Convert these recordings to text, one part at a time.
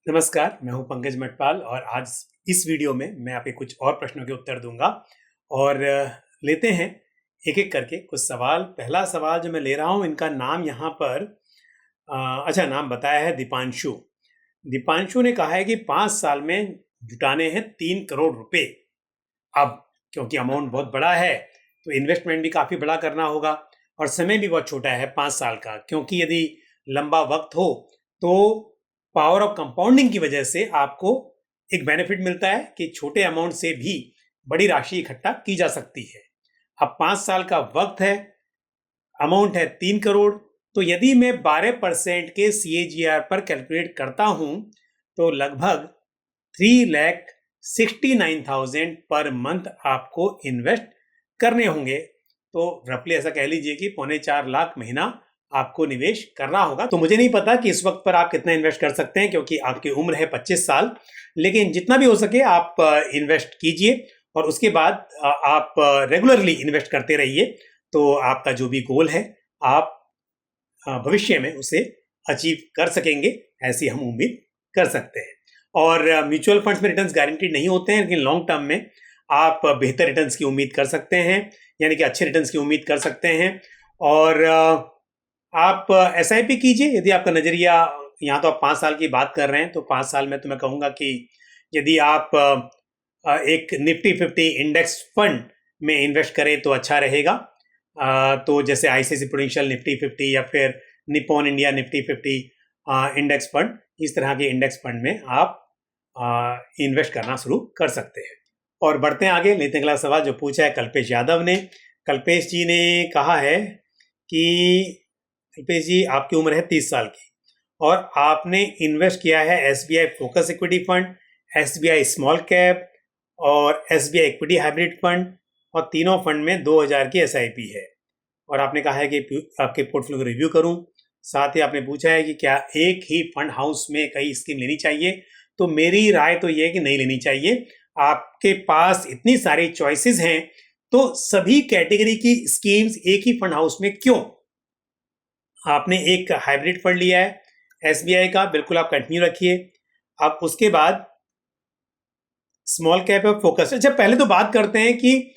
नमस्कार, मैं हूं पंकज मटपाल और आज इस वीडियो में मैं आपके कुछ और प्रश्नों के उत्तर दूंगा और लेते हैं एक एक करके कुछ सवाल। पहला सवाल जो मैं ले रहा हूं, इनका नाम यहाँ पर अच्छा नाम बताया है दीपांशु। दीपांशु ने कहा है कि 5 साल में जुटाने हैं 3 करोड़ रुपए। अब क्योंकि अमाउंट बहुत बड़ा है तो इन्वेस्टमेंट भी काफ़ी बड़ा करना होगा और समय भी बहुत छोटा है 5 साल का, क्योंकि यदि लंबा वक्त हो तो पावर ऑफ कंपाउंडिंग की वजह से आपको एक बेनिफिट मिलता है कि छोटे अमाउंट से भी बड़ी राशि इकट्ठा की जा सकती है। अब 5 साल का वक्त है, अमाउंट है 3 करोड़, तो यदि मैं 12% के CAGR पर कैलकुलेट करता हूं तो लगभग 3,69,000 पर मंथ आपको इन्वेस्ट करने होंगे। तो रफली ऐसा कह लीजिए कि 3.25 लाख महीना आपको निवेश करना होगा। तो मुझे नहीं पता कि इस वक्त पर आप कितना इन्वेस्ट कर सकते हैं, क्योंकि आपकी उम्र है 25 साल, लेकिन जितना भी हो सके आप इन्वेस्ट कीजिए और उसके बाद आप रेगुलरली इन्वेस्ट करते रहिए। तो आपका जो भी गोल है आप भविष्य में उसे अचीव कर सकेंगे, ऐसी हम उम्मीद कर सकते हैं। और म्यूचुअल फंड्स में रिटर्न्स गारंटीड नहीं होते हैं, लेकिन लॉन्ग टर्म में आप बेहतर रिटर्न्स की उम्मीद कर सकते हैं, यानी कि अच्छे रिटर्न्स की उम्मीद कर सकते हैं। और आप SIP कीजिए यदि आपका नज़रिया, यहाँ तो आप 5 साल की बात कर रहे हैं, तो 5 साल में तो मैं कहूँगा कि यदि आप एक निफ्टी 50 इंडेक्स फंड में इन्वेस्ट करें तो अच्छा रहेगा। तो जैसे ICICI प्रूडेंशियल निफ्टी 50 या फिर Nippon India Nifty 50 index fund, इस तरह के इंडेक्स फंड में आप इन्वेस्ट करना शुरू कर सकते हैं। और बढ़ते हैं आगे, लेते हैं अगला सवाल जो पूछा है कल्पेश यादव ने। कल्पेश जी ने कहा है कि कल्पेश जी, आपकी उम्र है 30 साल की और आपने इन्वेस्ट किया है SBI focus equity fund, SBI small cap और SBI इक्विटी हाइब्रिड फंड, और तीनों फंड में 2000 की SIP है। और आपने कहा है कि आपके पोर्टफोलियो को रिव्यू करूं। साथ ही आपने पूछा है कि क्या एक ही फंड हाउस में कई स्कीम लेनी चाहिए। तो मेरी राय तो यह है कि नहीं लेनी चाहिए। आपके पास इतनी सारी चॉइसेस हैं, तो सभी कैटेगरी की स्कीम्स एक ही फंड हाउस में क्यों। आपने एक हाइब्रिड फंड लिया है SBI का, बिल्कुल आप कंटिन्यू रखिए। अब उसके बाद स्मॉल कैप और फोकस। अच्छा, पहले तो बात करते हैं कि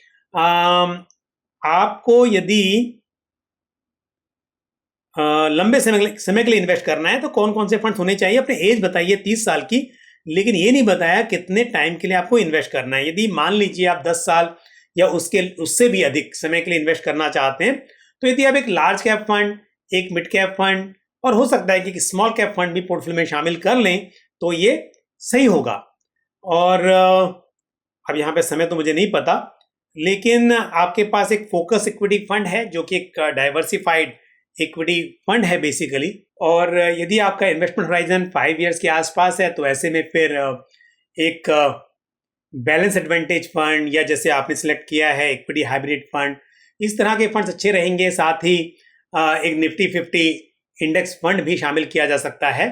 आपको यदि लंबे समय के लिए इन्वेस्ट करना है तो कौन कौन से फंड होने चाहिए। अपने एज बताइए 30 साल की, लेकिन ये नहीं बताया कितने टाइम के लिए आपको इन्वेस्ट करना है। यदि मान लीजिए आप 10 साल या उससे भी अधिक समय के लिए इन्वेस्ट करना चाहते हैं, तो यदि आप एक लार्ज कैप फंड, एक मिड कैप फंड और हो सकता है कि स्मॉल कैप फंड भी पोर्टफोलियो में शामिल कर लें तो ये सही होगा। और अब यहाँ पे समय तो मुझे नहीं पता, लेकिन आपके पास एक फोकस इक्विटी फंड है जो कि एक डाइवर्सिफाइड इक्विटी फंड है बेसिकली। और यदि आपका इन्वेस्टमेंट होराइजन 5 इयर्स के आसपास है तो ऐसे में फिर एक बैलेंस एडवांटेज फंड या जैसे आपने सिलेक्ट किया है इक्विटी हाइब्रिड फंड, इस तरह के फंड्स अच्छे रहेंगे। साथ ही एक निफ्टी 50 इंडेक्स फंड भी शामिल किया जा सकता है।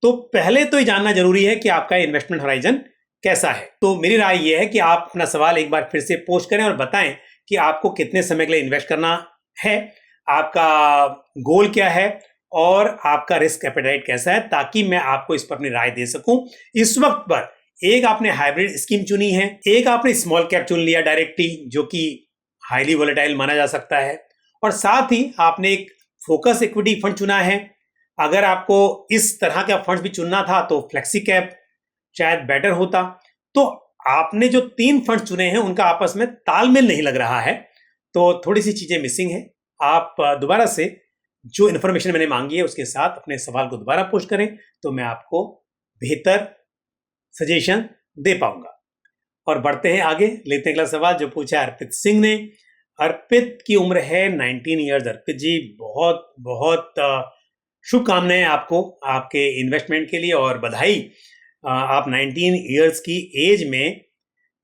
तो पहले तो ये जानना जरूरी है कि आपका इन्वेस्टमेंट होराइजन कैसा है। तो मेरी राय यह है कि आप अपना सवाल एक बार फिर से पोस्ट करें और बताएं कि आपको कितने समय के लिए इन्वेस्ट करना है, आपका गोल क्या है और आपका रिस्क एपेटाइट कैसा है, ताकि मैं आपको इस पर अपनी राय दे सकूं। इस वक्त पर एक आपने हाइब्रिड स्कीम चुनी है, एक आपने स्मॉल कैप चुन लिया डायरेक्टली जो कि हाईली वोलेटाइल माना जा सकता है, और साथ ही आपने एक फोकस इक्विटी फंड चुना है। अगर आपको इस तरह का फंड भी चुनना था तो फ्लेक्सी कैप शायद बेटर होता। तो आपने जो 3 फंड चुने हैं उनका आपस में तालमेल नहीं लग रहा है, तो थोड़ी सी चीजें मिसिंग है। आप दोबारा से जो इन्फॉर्मेशन मैंने मांगी है उसके साथ अपने सवाल को दोबारा पोस्ट करें तो मैं आपको बेहतर सजेशन दे पाऊंगा। और बढ़ते हैं आगे, लेते हैं अगला सवाल जो पूछा है अर्पित सिंह ने। अर्पित की उम्र है 19 ईयर्स। अर्पित जी, बहुत बहुत शुभकामनाएं आपको आपके इन्वेस्टमेंट के लिए और बधाई। आप 19 ईयर्स की एज में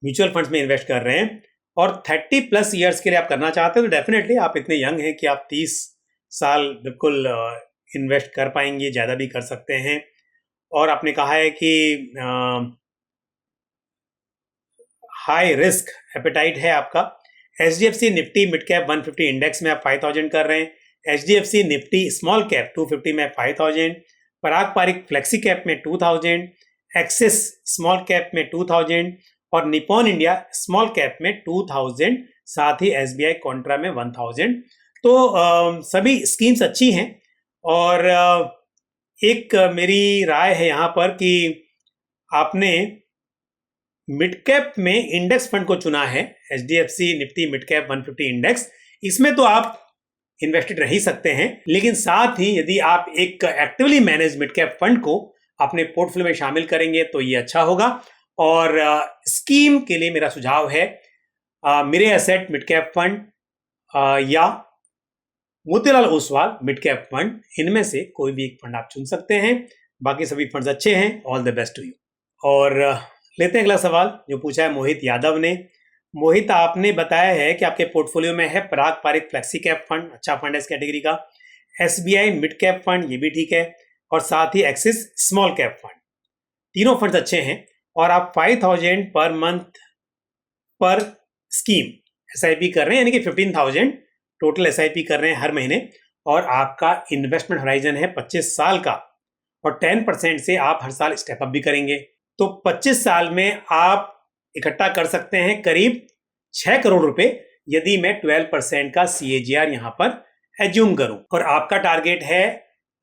म्यूचुअल फंड्स में इन्वेस्ट कर रहे हैं और 30+ ईयर्स के लिए आप करना चाहते हैं। तो डेफिनेटली आप इतने यंग हैं कि आप 30 साल बिल्कुल इन्वेस्ट कर पाएंगे, ज़्यादा भी कर सकते हैं। और आपने कहा है कि हाई रिस्क एपेटाइट है आपका। HDFC Nifty mid cap 150 index में आप 5000 कर रहे हैं, HDFC निफ्टी स्मॉल कैप 250 में 5000, पराग पारिक फ्लेक्सी कैप में 2000, एक्सिस स्मॉल कैप में 2000 और निपॉन इंडिया स्मॉल कैप में 2000, साथ ही एसबीआई कॉन्ट्रा में 1000। तो सभी स्कीम्स अच्छी हैं और एक मेरी राय है यहाँ पर कि आपने मिड कैप में इंडेक्स फंड को चुना है, HDFC Nifty mid cap 150 index. इसमें तो आप इन्वेस्टेड रह ही सकते हैं, लेकिन साथ ही यदि आप एक actively manage mid cap fund को अपने पोर्टफोलियो में शामिल करेंगे तो ये अच्छा होगा। और स्कीम के लिए मेरा सुझाव है मेरे एसेट मिड कैप फंड या Motilal Oswal mid cap fund, इनमें से कोई भी एक फंड आप चुन सकते हैं। बाकी सभी फंड्स अच्छे हैं। All the best to you. और लेते हैं अगला सवाल जो पूछा है मोहित यादव ने। मोहित, आपने बताया है कि आपके पोर्टफोलियो में है पराग पारिक फ्लेक्सी कैप फंड, अच्छा फंड है इस कैटेगरी का, एसबीआई मिड कैप फंड, ये भी ठीक है, और साथ ही एक्सिस स्मॉल कैप फंड। तीनों फंड्स अच्छे हैं और आप 5000 पर मंथ पर स्कीम एसआईपी कर रहे हैं, यानी कि 15,000 टोटल एसआईपी कर रहे हैं हर महीने, और आपका इन्वेस्टमेंट होराइजन है 25 साल का, और 10% से आप हर साल स्टेप अप भी करेंगे। तो 25 साल में आप इकट्ठा कर सकते हैं करीब 6 करोड़ रुपए, यदि मैं 12% का सीएजीआर यहां पर एज्यूम करूं। और आपका टारगेट है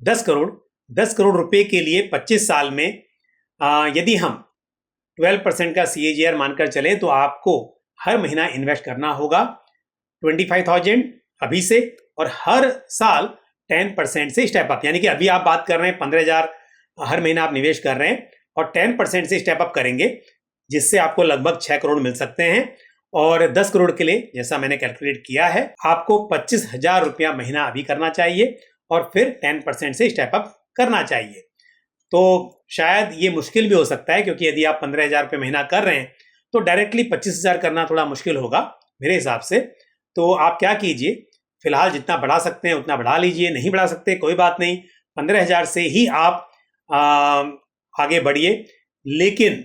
10 करोड़। 10 करोड़ रुपए के लिए 25 साल में यदि हम 12% का सीएजीआर मानकर चले तो आपको हर महीना इन्वेस्ट करना होगा 25,000 अभी से, और हर साल 10% से स्टेप अप, यानी कि अभी आप बात कर रहे हैं 15,000 हर महीना आप निवेश कर रहे हैं, और 10% से स्टेप अप करेंगे जिससे आपको लगभग 6 करोड़ मिल सकते हैं। और 10 करोड़ के लिए जैसा मैंने कैलकुलेट किया है, आपको 25,000 रुपया महीना अभी करना चाहिए और फिर 10% से स्टेप अप करना चाहिए। तो शायद ये मुश्किल भी हो सकता है, क्योंकि यदि आप 15,000 रुपये महीना कर रहे हैं तो डायरेक्टली 25,000 करना थोड़ा मुश्किल होगा मेरे हिसाब से। तो आप क्या कीजिए, फिलहाल जितना बढ़ा सकते हैं उतना बढ़ा लीजिए, नहीं बढ़ा सकते कोई बात नहीं, 15,000 से ही आप आगे बढ़िए। लेकिन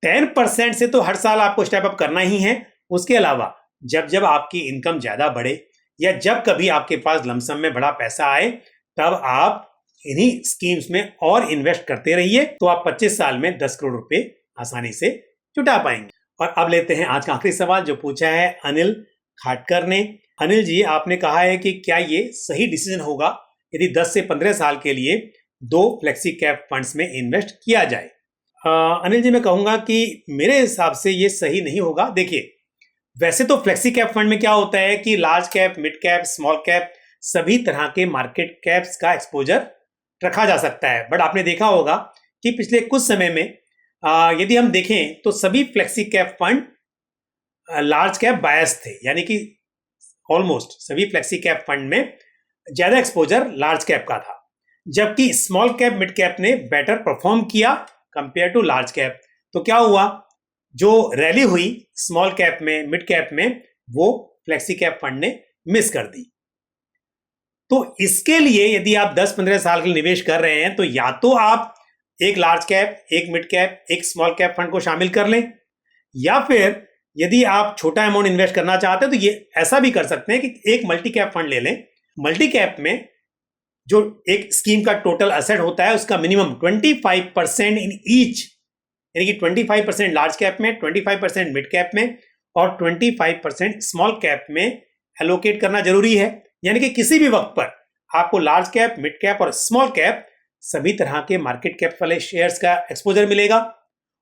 10% से तो हर साल आपको स्टेप अप करना ही है। उसके अलावा जब जब आपकी इनकम ज्यादा बढ़े या जब कभी आपके पास लमसम में बड़ा पैसा आए, तब आप इन्हीं स्कीम्स में और इन्वेस्ट करते रहिए, तो आप 25 साल में 10 करोड़ रुपए आसानी से जुटा पाएंगे। और अब लेते हैं आज का आखिरी सवाल जो पूछा है अनिल खाटकर ने। अनिल जी, आपने कहा है कि क्या ये सही डिसीजन होगा यदि 10 से 15 साल के लिए 2 फ्लेक्सी कैप फंड्स में इन्वेस्ट किया जाए? अनिल जी, मैं कहूंगा कि मेरे हिसाब से ये सही नहीं होगा। देखिए, वैसे तो फ्लेक्सी कैप फंड में क्या होता है कि large cap, mid cap, small cap सभी तरह के मार्केट कैप्स का एक्सपोजर रखा जा सकता है। बट आपने देखा होगा कि पिछले कुछ समय में यदि हम देखें तो सभी flexi cap fund large cap bias थे, यानी कि ऑलमोस्ट सभी फ्लेक्सी कैप फंड में ज्यादा एक्सपोजर लार्ज कैप का था, जबकि स्मॉल कैप मिड कैप ने बेटर परफॉर्म किया कंपेयर टू लार्ज कैप। तो क्या हुआ, जो रैली हुई स्मॉल कैप में, मिड कैप में, वो फ्लेक्सी कैप फंड ने मिस कर दी। तो इसके लिए यदि आप 10-15 साल के लिए निवेश कर रहे हैं तो या तो आप एक लार्ज कैप, एक मिड कैप, एक स्मॉल कैप फंड को शामिल कर लें, या फिर यदि आप छोटा अमाउंट इन्वेस्ट करना चाहते हैं तो ये ऐसा भी कर सकते हैं कि एक मल्टी कैप फंड ले लें। मल्टी कैप में जो एक स्कीम का टोटल एसेट होता है उसका मिनिमम 25% इन ईच, यानी कि 25% लार्ज कैप में, 25% मिड कैप में और 25% स्मॉल कैप में एलोकेट करना जरूरी है। यानी कि किसी भी वक्त पर आपको लार्ज कैप, मिड कैप और स्मॉल कैप सभी तरह के मार्केट कैप वाले शेयर्स का एक्सपोजर मिलेगा,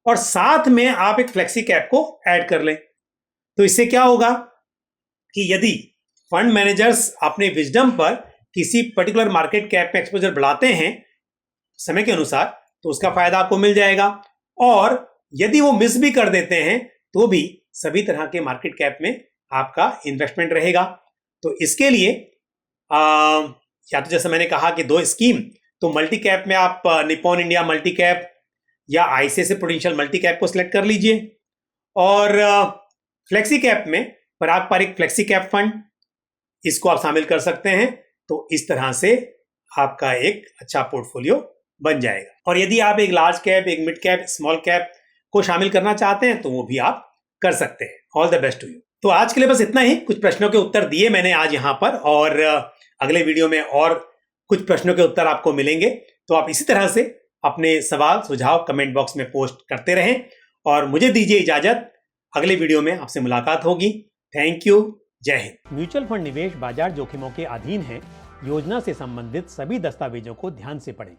और साथ में आप एक फ्लेक्सी कैप को ऐड कर लें। तो इससे क्या होगा कि यदि फंड मैनेजर्स अपने विजडम पर किसी पर्टिकुलर मार्केट कैप में एक्सपोजर बढ़ाते हैं समय के अनुसार, तो उसका फायदा आपको मिल जाएगा, और यदि वो मिस भी कर देते हैं तो भी सभी तरह के मार्केट कैप में आपका इन्वेस्टमेंट रहेगा। तो इसके लिए या तो जैसे मैंने कहा कि 2 स्कीम, तो मल्टी कैप में आप निपॉन इंडिया मल्टी कैप या आईसीआईसीआई प्रूडेंशियल मल्टी कैप को सिलेक्ट कर लीजिए, और फ्लेक्सी कैप में पराग पारिक फ्लेक्सी कैप फंड, इसको आप शामिल कर सकते हैं। तो इस तरह से आपका एक अच्छा पोर्टफोलियो बन जाएगा। और यदि आप एक लार्ज कैप, एक मिड कैप, स्मॉल कैप को शामिल करना चाहते हैं तो वो भी आप कर सकते हैं। All the best to you. तो आज के लिए बस इतना ही। कुछ प्रश्नों के उत्तर दिए मैंने आज यहाँ पर, और अगले वीडियो में और कुछ प्रश्नों के उत्तर आपको मिलेंगे। तो आप इसी तरह से अपने सवाल सुझाव कमेंट बॉक्स में पोस्ट करते रहें और मुझे दीजिए इजाजत। अगले वीडियो में आपसे मुलाकात होगी। Thank you. जय हिंद। म्यूचुअल फंड निवेश बाजार जोखिमों के अधीन है। योजना से संबंधित सभी दस्तावेजों को ध्यान से पढ़ें।